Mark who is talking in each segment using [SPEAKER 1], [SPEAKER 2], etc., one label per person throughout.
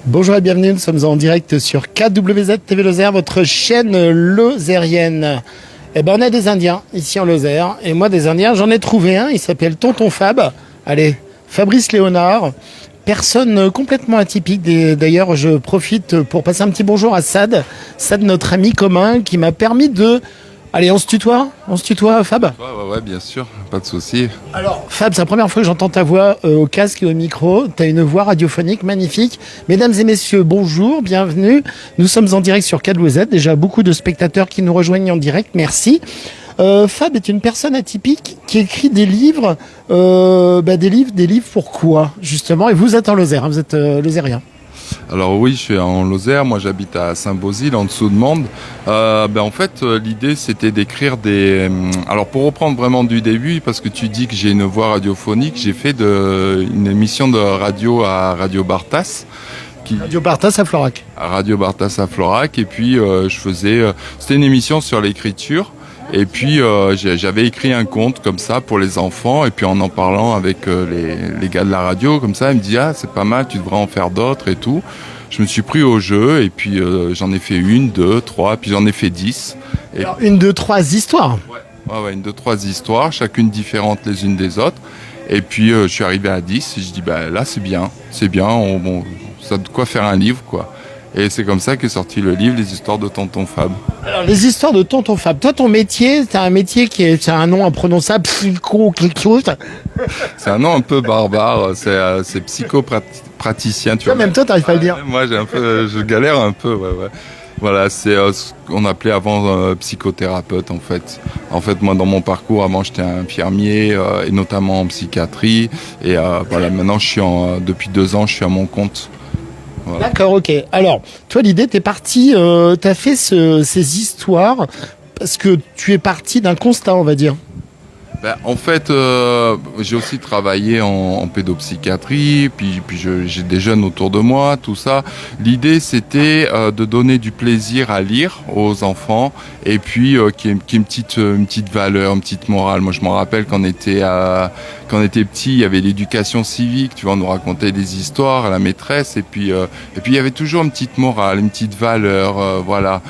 [SPEAKER 1] Bonjour et bienvenue, nous sommes en direct sur KWZ TV Lozère, votre chaîne lozérienne. On a des Indiens ici en Lozère, et moi des Indiens, j'en ai trouvé un, il s'appelle Tonton Fab. Allez, Fabrice Léonard, personne complètement atypique. D'ailleurs, je profite pour passer un petit bonjour à Sad, notre ami commun, qui m'a permis de... Allez, on se tutoie Fab?
[SPEAKER 2] Ouais, bien sûr, pas de souci.
[SPEAKER 1] Alors, Fab, c'est la première fois que j'entends ta voix au casque et au micro. Tu as une voix radiophonique magnifique. Mesdames et messieurs, bonjour, bienvenue. Nous sommes en direct sur KWZ. Déjà, beaucoup de spectateurs qui nous rejoignent en direct. Merci. Fab est une personne atypique qui écrit des livres. Des livres pourquoi, justement? Et vous êtes en Lozère, hein, vous êtes lozérien.
[SPEAKER 2] Alors oui, je suis en Lozère, moi j'habite à Saint-Beauzile, en dessous de Mende. En fait, l'idée c'était d'écrire des... Alors pour reprendre vraiment du début, parce que tu dis que j'ai une voix radiophonique, j'ai fait une émission de radio à Radio Bartas.
[SPEAKER 1] Radio Bartas à Florac.
[SPEAKER 2] À Radio Bartas à Florac, et puis c'était une émission sur l'écriture. Et puis j'avais écrit un conte comme ça pour les enfants, et puis en parlant avec les gars de la radio comme ça, ils me disent c'est pas mal, tu devrais en faire d'autres et tout. Je me suis pris au jeu, et puis j'en ai fait 1, 2, 3, puis j'en ai fait 10.
[SPEAKER 1] Alors 1, 2, 3 histoires.
[SPEAKER 2] Ouais, 1, 2, 3 histoires, chacune différente les unes des autres. Et puis je suis arrivé à 10, et je dis là c'est bien, ça a de quoi faire un livre quoi. Et c'est comme ça qu'est sorti le livre, Les histoires de Tonton Fab.
[SPEAKER 1] Alors, les histoires de Tonton Fab. Toi, ton métier, c'est un métier c'est un nom imprononçable, quelque chose.
[SPEAKER 2] C'est un nom un peu barbare, c'est psychopraticien, tu vois.
[SPEAKER 1] Même toi, t'arrives pas à le dire.
[SPEAKER 2] Moi, je galère un peu, ouais. Voilà, c'est ce qu'on appelait avant psychothérapeute, en fait. En fait, moi, dans mon parcours, avant, j'étais infirmier, et notamment en psychiatrie. Et maintenant, depuis 2 ans, je suis à mon compte. Voilà.
[SPEAKER 1] D'accord, ok. Alors, toi, l'idée, t'es parti, t'as fait ces histoires parce que tu es parti d'un constat, on va dire.
[SPEAKER 2] En fait, j'ai aussi travaillé en pédopsychiatrie, puis j'ai des jeunes autour de moi, tout ça. L'idée, c'était de donner du plaisir à lire aux enfants, et puis qu'il y ait une petite valeur, une petite morale. Moi, je m'en rappelle quand on était petit, il y avait l'éducation civique, tu vois, on nous racontait des histoires à la maîtresse, et puis il y avait toujours une petite morale, une petite valeur, voilà.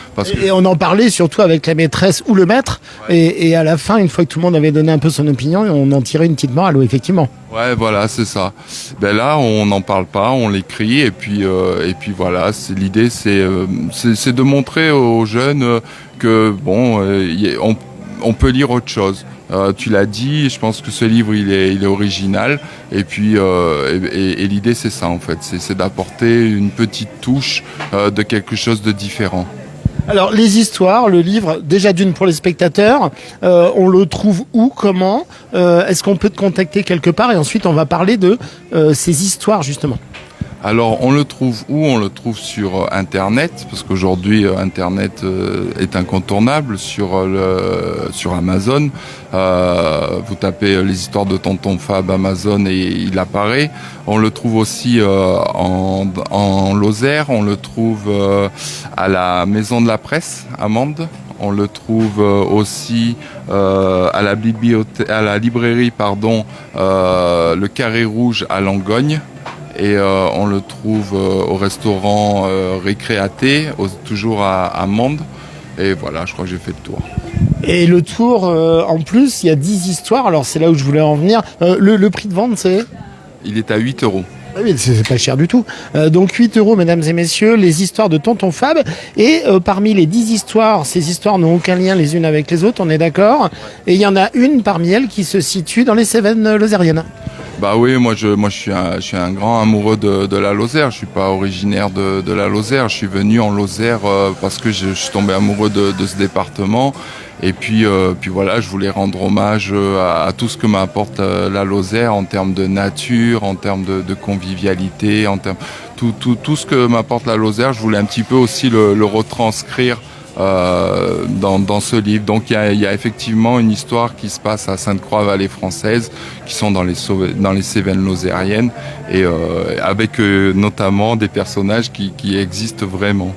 [SPEAKER 1] Et on en parlait surtout avec la maîtresse ou le maître, ouais. Et à la fin, une fois que tout le monde avait donné un peu son opinion, on en tirait une petite morale, oui, effectivement.
[SPEAKER 2] Ouais, voilà, c'est ça. Là, on n'en parle pas, on l'écrit, et puis voilà. L'idée, c'est de montrer aux jeunes que on peut lire autre chose. Tu l'as dit, je pense que ce livre il est original, et puis et l'idée c'est ça en fait, c'est d'apporter une petite touche de quelque chose de différent.
[SPEAKER 1] Alors les histoires, le livre, déjà d'une pour les spectateurs, on le trouve où, comment, est-ce qu'on peut te contacter quelque part, et ensuite on va parler de ces histoires justement.
[SPEAKER 2] Alors, on le trouve où? On le trouve sur Internet, parce qu'aujourd'hui, Internet est incontournable sur Amazon. Vous tapez les histoires de Tonton Fab Amazon et il apparaît. On le trouve aussi en Lozère. On le trouve à la Maison de la Presse à Mende. On le trouve aussi à la librairie, Le Carré Rouge à Langogne. Et on le trouve au restaurant Récréaté, toujours à Mende. Et voilà, je crois que j'ai fait le tour.
[SPEAKER 1] Et le tour, en plus, il y a 10 histoires. Alors c'est là où je voulais en venir. Le prix de vente, c'est?
[SPEAKER 2] Il est à 8 €.
[SPEAKER 1] Ah oui, c'est pas cher du tout. Donc 8 €, mesdames et messieurs, les histoires de Tonton Fab. Et parmi les 10 histoires, ces histoires n'ont aucun lien les unes avec les autres, on est d'accord. Et il y en a une parmi elles qui se situe dans les Cévennes lozériennes.
[SPEAKER 2] Bah oui, moi je suis un grand amoureux de la Lozère. Je suis pas originaire de la Lozère. Je suis venu en Lozère parce que je suis tombé amoureux de ce département. Et puis voilà, je voulais rendre hommage à tout ce que m'apporte la Lozère en termes de nature, en termes de convivialité, en termes tout ce que m'apporte la Lozère. Je voulais un petit peu aussi le retranscrire dans ce livre. Donc il y a effectivement une histoire qui se passe à Sainte-Croix-Vallée française, qui sont dans les Cévennes lozériennes, et avec notamment des personnages qui existent vraiment.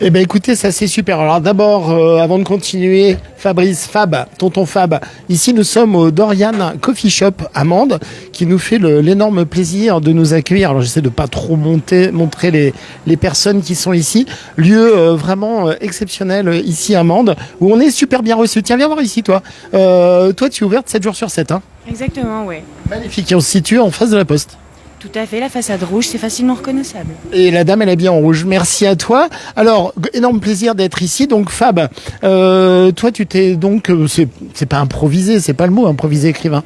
[SPEAKER 1] Eh ben écoutez, ça c'est super. Alors d'abord, avant de continuer, Fabrice, Fab, tonton Fab, ici nous sommes au Dorian Coffee Shop à Mende, qui nous fait l'énorme plaisir de nous accueillir. Alors j'essaie de pas trop montrer les personnes qui sont ici. Lieu vraiment exceptionnel ici à Mende, où on est super bien reçu. Tiens, viens voir ici toi. Toi tu es ouverte 7 jours sur 7. Hein.
[SPEAKER 3] Exactement, ouais.
[SPEAKER 1] Magnifique, et on se situe en face de la Poste.
[SPEAKER 3] Tout à fait, la façade rouge, c'est facilement reconnaissable.
[SPEAKER 1] Et la dame, elle est bien en rouge. Merci à toi. Alors, énorme plaisir d'être ici. Donc, Fab, toi, tu t'es donc, c'est pas improvisé, c'est pas le mot, improvisé écrivain.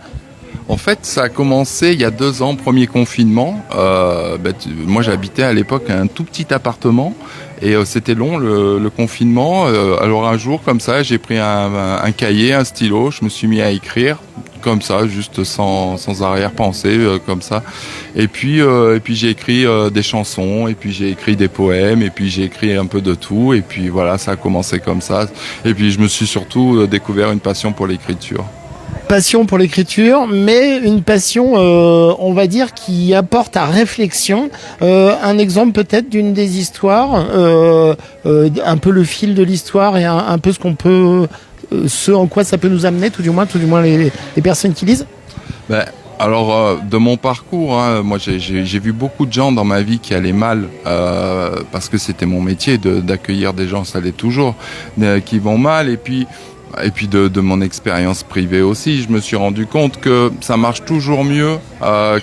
[SPEAKER 2] En fait, ça a commencé il y a 2 ans, premier confinement. Moi, j'habitais à l'époque un tout petit appartement et c'était long le confinement. Alors un jour, comme ça, j'ai pris un cahier, un stylo, je me suis mis à écrire. Comme ça, juste sans arrière-pensée, comme ça. Et puis j'ai écrit des chansons, et puis j'ai écrit des poèmes, et puis j'ai écrit un peu de tout. Et puis voilà, ça a commencé comme ça. Et puis je me suis surtout découvert une passion pour l'écriture.
[SPEAKER 1] Passion pour l'écriture, mais une passion, on va dire, qui apporte à réflexion. Un exemple peut-être d'une des histoires, un peu le fil de l'histoire et un peu ce qu'on peut... ce en quoi ça peut nous amener, tout du moins les personnes qui lisent.
[SPEAKER 2] Alors, de mon parcours, hein, moi j'ai vu beaucoup de gens dans ma vie qui allaient mal, parce que c'était mon métier d'accueillir des gens, ça l'est toujours, qui vont mal, et puis de mon expérience privée aussi, je me suis rendu compte que ça marche toujours mieux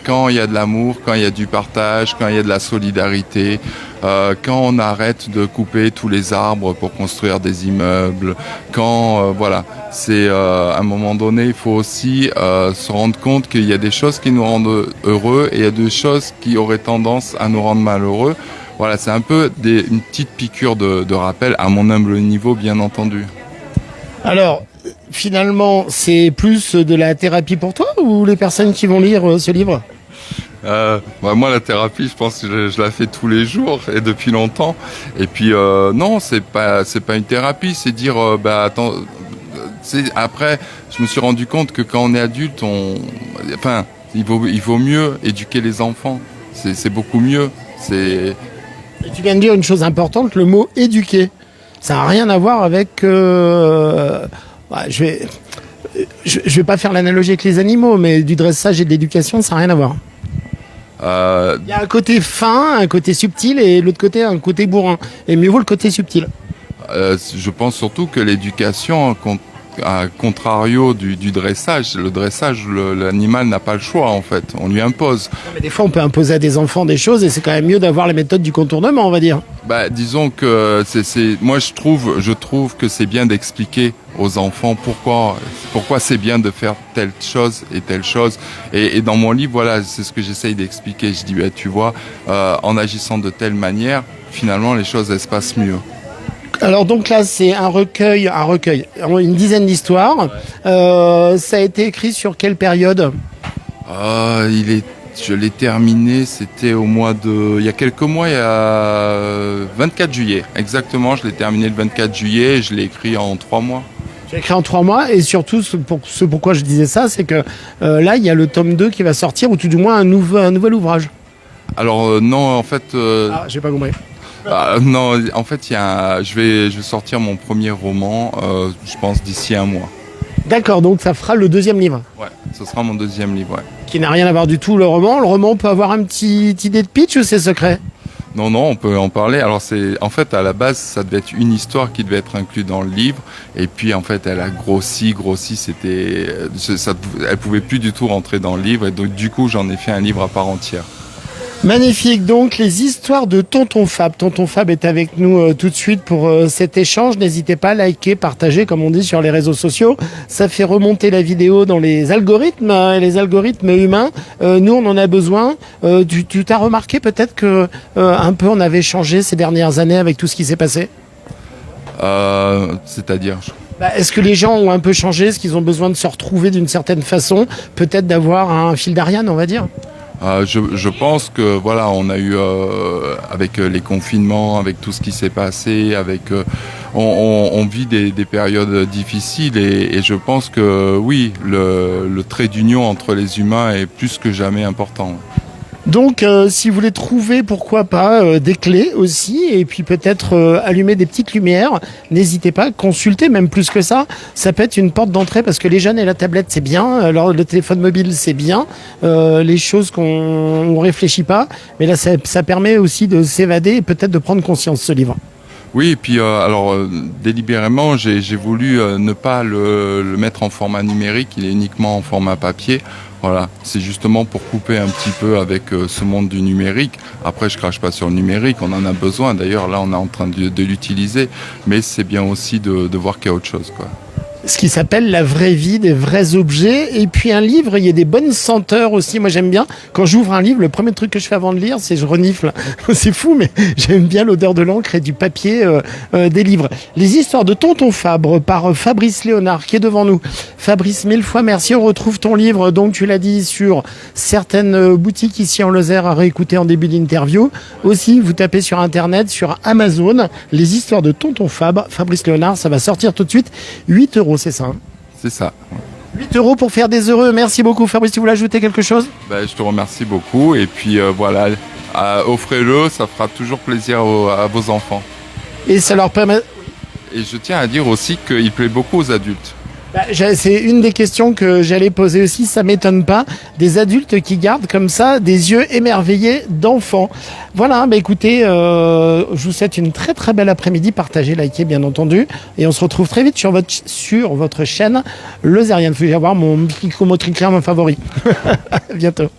[SPEAKER 2] quand il y a de l'amour, quand il y a du partage, quand il y a de la solidarité, quand on arrête de couper tous les arbres pour construire des immeubles, quand c'est à un moment donné, il faut aussi se rendre compte qu'il y a des choses qui nous rendent heureux et il y a des choses qui auraient tendance à nous rendre malheureux. Voilà, c'est un peu une petite piqûre de rappel à mon humble niveau, bien entendu.
[SPEAKER 1] Alors, finalement, c'est plus de la thérapie pour toi ou les personnes qui vont lire ce livre ?
[SPEAKER 2] Moi, la thérapie, je pense que je la fais tous les jours et depuis longtemps. Et puis, non, c'est pas une thérapie, c'est dire, attends. Après, je me suis rendu compte que quand on est adulte, il vaut mieux éduquer les enfants. C'est beaucoup mieux.
[SPEAKER 1] Et tu viens de dire une chose importante, le mot éduquer. Ça n'a rien à voir avec... je vais pas faire l'analogie avec les animaux, mais du dressage et de l'éducation, ça n'a rien à voir. Il y a un côté fin, un côté subtil, et l'autre côté, un côté bourrin. Et mieux vaut le côté subtil.
[SPEAKER 2] Je pense surtout que l'éducation, à contrario du dressage, le dressage, l'animal n'a pas le choix en fait, on lui impose.
[SPEAKER 1] Non, mais des fois on peut imposer à des enfants des choses et c'est quand même mieux d'avoir les méthodes du contournement, on va dire.
[SPEAKER 2] Disons que moi je trouve que c'est bien d'expliquer aux enfants pourquoi c'est bien de faire telle chose et telle chose. Et dans mon livre, voilà, c'est ce que j'essaye d'expliquer. Je dis, tu vois, en agissant de telle manière, finalement les choses elles se passent mieux.
[SPEAKER 1] Alors donc là c'est un recueil, une dizaine d'histoires. Ouais. Ça a été écrit sur quelle période ?
[SPEAKER 2] Je l'ai terminé, c'était il y a quelques mois, il y a 24 juillet. Exactement, je l'ai terminé le 24 juillet et je l'ai écrit en 3 mois.
[SPEAKER 1] J'ai écrit en 3 mois et surtout, pourquoi je disais ça, c'est que là il y a le tome 2 qui va sortir, ou tout du moins un nouvel ouvrage.
[SPEAKER 2] Alors non, en fait...
[SPEAKER 1] j'ai pas compris.
[SPEAKER 2] Non, en fait, je vais sortir mon premier roman, je pense, d'ici 1 mois.
[SPEAKER 1] D'accord, donc ça fera le 2e livre.
[SPEAKER 2] Ouais, ce sera mon 2e livre, ouais.
[SPEAKER 1] Qui n'a rien à voir du tout, le roman. Le roman peut avoir un petit idée de pitch ou c'est secret ?
[SPEAKER 2] Non, on peut en parler. Alors en fait, à la base, ça devait être une histoire qui devait être inclue dans le livre. Et puis, en fait, elle a grossi, elle pouvait plus du tout rentrer dans le livre. Et donc, du coup, j'en ai fait un livre à part entière.
[SPEAKER 1] Magnifique, donc les histoires de Tonton Fab. Tonton Fab est avec nous tout de suite pour cet échange. N'hésitez pas à liker, partager, comme on dit sur les réseaux sociaux. Ça fait remonter la vidéo dans les algorithmes, les algorithmes humains. Nous, on en a besoin. Tu t'as remarqué peut-être que un peu on avait changé ces dernières années avec tout ce qui s'est passé ?
[SPEAKER 2] C'est-à-dire
[SPEAKER 1] Est-ce que les gens ont un peu changé ? Est-ce qu'ils ont besoin de se retrouver d'une certaine façon ? Peut-être d'avoir un fil d'Ariane, on va dire ?
[SPEAKER 2] Je pense que voilà, on a eu avec les confinements, avec tout ce qui s'est passé, on vit des périodes difficiles et je pense que oui, le trait d'union entre les humains est plus que jamais important.
[SPEAKER 1] Donc, si vous voulez trouver, pourquoi pas, des clés aussi, et puis peut-être allumer des petites lumières, n'hésitez pas, consultez, même plus que ça. Ça peut être une porte d'entrée parce que les jeunes et la tablette, c'est bien. Alors, le téléphone mobile, c'est bien. Les choses qu'on réfléchit pas. Mais là, ça permet aussi de s'évader et peut-être de prendre conscience, ce livre.
[SPEAKER 2] Oui, et puis délibérément, j'ai voulu ne pas le mettre en format numérique, il est uniquement en format papier. Voilà, c'est justement pour couper un petit peu avec ce monde du numérique. Après, je crache pas sur le numérique, on en a besoin. D'ailleurs, là, on est en train de l'utiliser, mais c'est bien aussi de voir qu'il y a autre chose, quoi.
[SPEAKER 1] Ce qui s'appelle la vraie vie, des vrais objets. Et puis un livre, il y a des bonnes senteurs aussi. Moi, j'aime bien. Quand j'ouvre un livre, le premier truc que je fais avant de lire, c'est je renifle. C'est fou, mais j'aime bien l'odeur de l'encre et du papier des livres. Les histoires de Tonton Fabre par Fabrice Léonard, qui est devant nous. Fabrice, 1000 fois merci. On retrouve ton livre, donc tu l'as dit, sur certaines boutiques ici en Lozère à réécouter en début d'interview. Aussi, vous tapez sur Internet, sur Amazon, les histoires de Tonton Fabre. Fabrice Léonard, ça va sortir tout de suite. 8 €. C'est ça. Hein.
[SPEAKER 2] C'est ça.
[SPEAKER 1] 8 € pour faire des heureux. Merci beaucoup. Fabrice, tu voulais ajouter quelque chose?
[SPEAKER 2] Je te remercie beaucoup. Et puis voilà, offrez-le, ça fera toujours plaisir à vos enfants.
[SPEAKER 1] Et ça leur permet...
[SPEAKER 2] Et je tiens à dire aussi qu'il plaît beaucoup aux adultes.
[SPEAKER 1] C'est une des questions que j'allais poser aussi, ça m'étonne pas, des adultes qui gardent comme ça des yeux émerveillés d'enfants. Voilà, écoutez, je vous souhaite une très très belle après-midi, partagez, likez bien entendu, et on se retrouve très vite sur votre chaîne Lozérienne. Faut y avoir mon micro-motricien favori. À bientôt.